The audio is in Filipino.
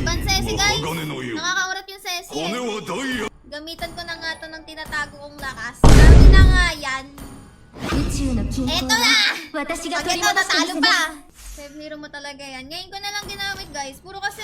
Pansesi guys! Nakakaurat yung sesi eh. Gamitan ko na nga to ng tinatago kong lakas. Sabi na nga yan. Eto na! Pag ito natalo pa! Save hero mo talaga yan. Ngayon ko na lang ginamit guys. Puro kasi